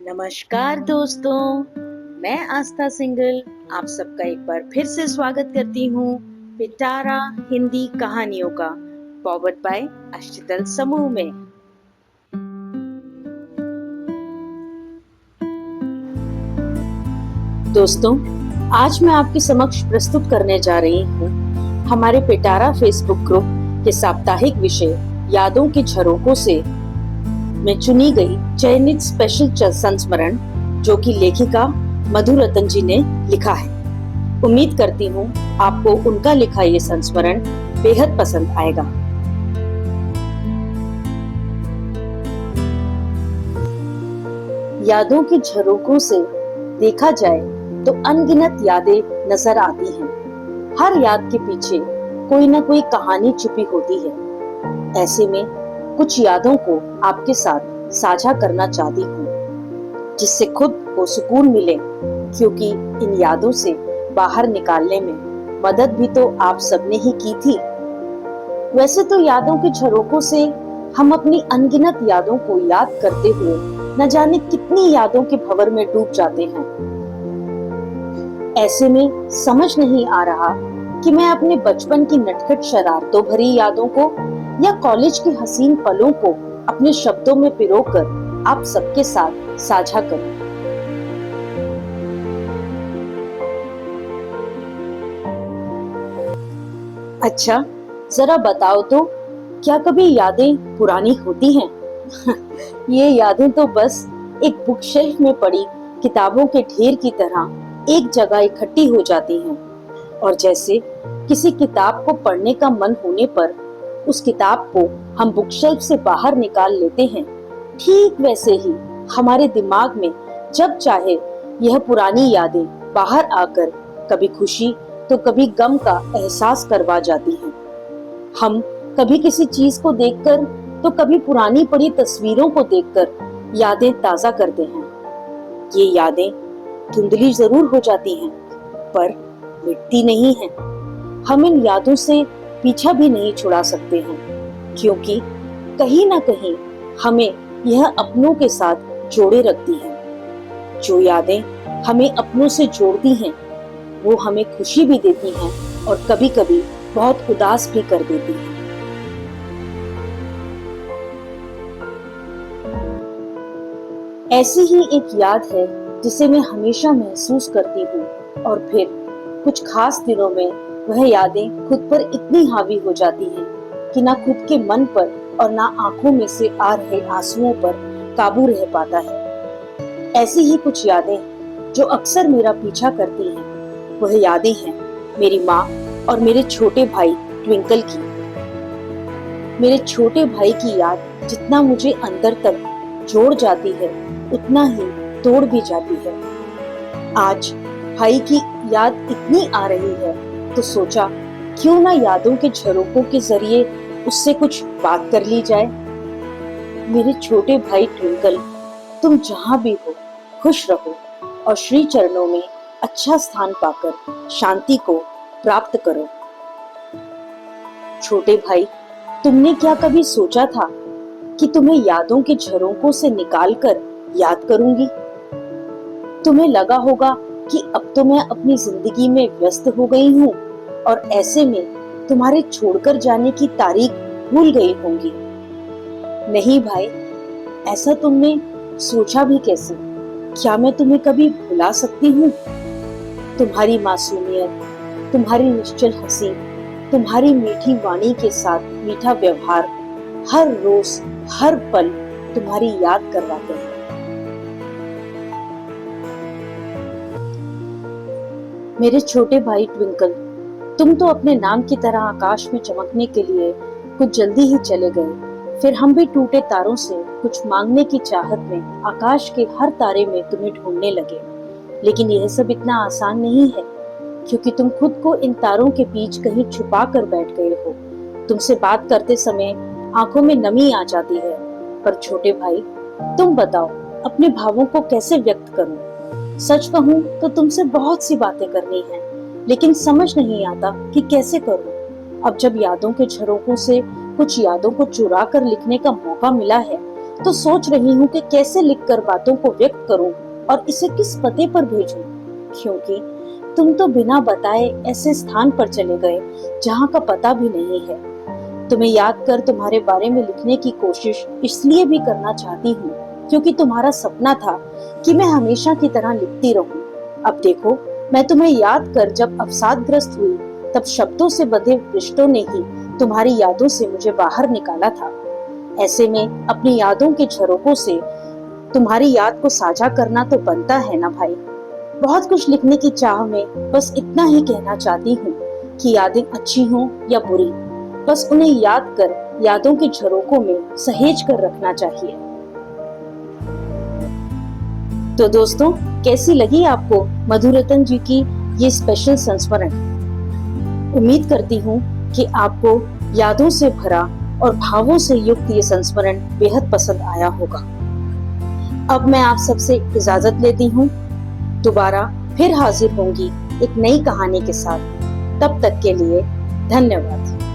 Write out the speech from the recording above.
नमस्कार दोस्तों, मैं आस्था सिंगल आप सबका एक बार फिर से स्वागत करती हूँ पिटारा हिंदी कहानियों का फॉरवर्ड बाय अष्टदल समूह में। दोस्तों, आज मैं आपके समक्ष प्रस्तुत करने जा रही हूँ हमारे पिटारा फेसबुक ग्रुप के साप्ताहिक विषय यादों के झरोकों से में चुनी गई चयनित स्पेशल संस्मरण जो कि लेखिका मधु रतन जी ने लिखा है। उम्मीद करती हूँ आपको उनका लिखा ये संस्मरण बेहद पसंद आएगा। यादों के झरोकों से देखा जाए तो अनगिनत यादें नजर आती हैं। हर याद के पीछे कोई ना कोई कहानी छुपी होती है। ऐसे में कुछ यादों को आपके साथ साझा करना चाहती हूँ जिससे खुद को सुकून मिले, क्योंकि इन यादों से बाहर निकालने में मदद भी तो आप सबने ही की थी। वैसे तो यादों के झरोकों से हम अपनी अनगिनत यादों को याद करते हुए न जाने कितनी यादों के भंवर में डूब जाते हैं। ऐसे में समझ नहीं आ रहा कि मैं अपने बचपन की नटखट शरारतों भरी यादों को या कॉलेज के हसीन पलों को अपने शब्दों में पिरोकर आप सबके साथ साझा करूं। अच्छा, जरा बताओ तो, क्या कभी यादें पुरानी होती हैं? ये यादें तो बस एक बुक शेल्फ में पड़ी किताबों के ढेर की तरह एक जगह इकट्ठी हो जाती हैं, और जैसे किसी किताब को पढ़ने का मन होने पर उस किताब को हम बुक शेल्फ से बाहर निकाल लेते हैं, ठीक वैसे ही हमारे दिमाग में जब चाहे यह पुरानी यादें बाहर आकर कभी खुशी तो कभी गम का एहसास करवा जाती हैं। हम कभी किसी चीज को देखकर तो कभी पुरानी पड़ी तस्वीरों को देखकर यादें ताजा करते हैं। ये यादें धुंधली जरूर हो जाती हैं, पर मिटती नहीं हैं। हम इन यादों से पीछा भी नहीं छुड़ा सकते हैं, क्योंकि कहीं ना कहीं हमें यह अपनों के साथ जोड़े रखती हैं। जो यादें हमें अपनों से जोड़ती हैं, वो हमें खुशी भी देती हैं और कभी कभी बहुत उदास भी कर देती हैं। ऐसी ही एक याद है जिसे मैं हमेशा महसूस करती हूँ, और फिर कुछ खास दिनों में वह यादें खुद पर इतनी हावी हो जाती हैं कि ना खुद के मन पर और ना आंखों में से आ रहे आंसुओं पर काबू रह पाता है। ऐसी ही कुछ यादें जो अक्सर मेरा पीछा करती हैं, वह यादें हैं मेरी माँ और मेरे छोटे भाई ट्विंकल की। मेरे छोटे भाई की याद जितना मुझे अंदर तक जोड़ जाती है, उतना ही तोड़ भी जाती है। आज भाई की याद इतनी आ रही है तो सोचा क्यों ना यादों के झरोकों के जरिए उससे कुछ बात कर ली जाए। मेरे छोटे भाई ट्विंकल, तुम जहां भी हो खुश रहो और श्री चरणों में अच्छा स्थान पाकर शांति को प्राप्त करो। छोटे भाई, तुमने क्या कभी सोचा था कि तुम्हें यादों के झरोकों से निकालकर याद करूंगी? तुम्हें लगा होगा कि अब तो मैं अपनी जिंदगी में व्यस्त हो गई हूँ और ऐसे में तुम्हारे छोड़कर जाने की तारीख भूल गई होंगी। नहीं भाई, ऐसा तुमने सोचा भी कैसे? क्या मैं तुम्हें कभी भुला सकती हूँ? तुम्हारी मासूमियत, तुम्हारी निश्चल हंसी, तुम्हारी मीठी वाणी के साथ मीठा व्यवहार हर रोज हर पल तुम्हारी याद करवाते हैं। मेरे छोटे भाई ट्विंकल, तुम तो अपने नाम की तरह आकाश में चमकने के लिए कुछ जल्दी ही चले गए। फिर हम भी टूटे तारों से कुछ मांगने की चाहत में आकाश के हर तारे में तुम्हें ढूंढने लगे। लेकिन यह सब इतना आसान नहीं है, क्योंकि तुम खुद को इन तारों के बीच कहीं छुपा कर बैठ गए हो। तुमसे बात करते समय आंखों में नमी आ जाती है। पर छोटे भाई, तुम बताओ, अपने भावों को कैसे व्यक्त करूं? सच कहूं तो तुमसे बहुत सी बातें करनी है, लेकिन समझ नहीं आता कि कैसे करूं। अब जब यादों के झरोकों से कुछ यादों को चुरा कर लिखने का मौका मिला है, तो सोच रही हूँ कि कैसे लिखकर बातों को व्यक्त करूँ और इसे किस पते पर भेजूं, क्योंकि तुम तो बिना बताए ऐसे स्थान पर चले गए जहाँ का पता भी नहीं है। तुम्हें याद कर तुम्हारे बारे में लिखने की कोशिश इसलिए भी करना चाहती हूँ क्योंकि तुम्हारा सपना था कि मैं हमेशा की तरह लिखती रहूं। अब देखो, मैं तुम्हें याद कर जब अवसादग्रस्त हुई तब शब्दों से बंधे रिश्तों ने ही तुम्हारी यादों से मुझे बाहर निकाला था। ऐसे में अपनी यादों के झरोकों से तुम्हारी याद को साझा करना तो बनता है ना भाई। बहुत कुछ लिखने की चाह में बस इतना ही कहना चाहती हूँ कि यादें अच्छी हों या बुरी, बस उन्हें याद कर यादों के झरोकों में सहेज कर रखना चाहिए। तो दोस्तों, कैसी लगी आपको मधुरतन जी की ये स्पेशल संस्मरण? उम्मीद करती हूँ कि आपको यादों से भरा और भावों से युक्त ये संस्मरण बेहद पसंद आया होगा। अब मैं आप सबसे इजाजत लेती हूँ। दोबारा फिर हाजिर होंगी एक नई कहानी के साथ। तब तक के लिए धन्यवाद।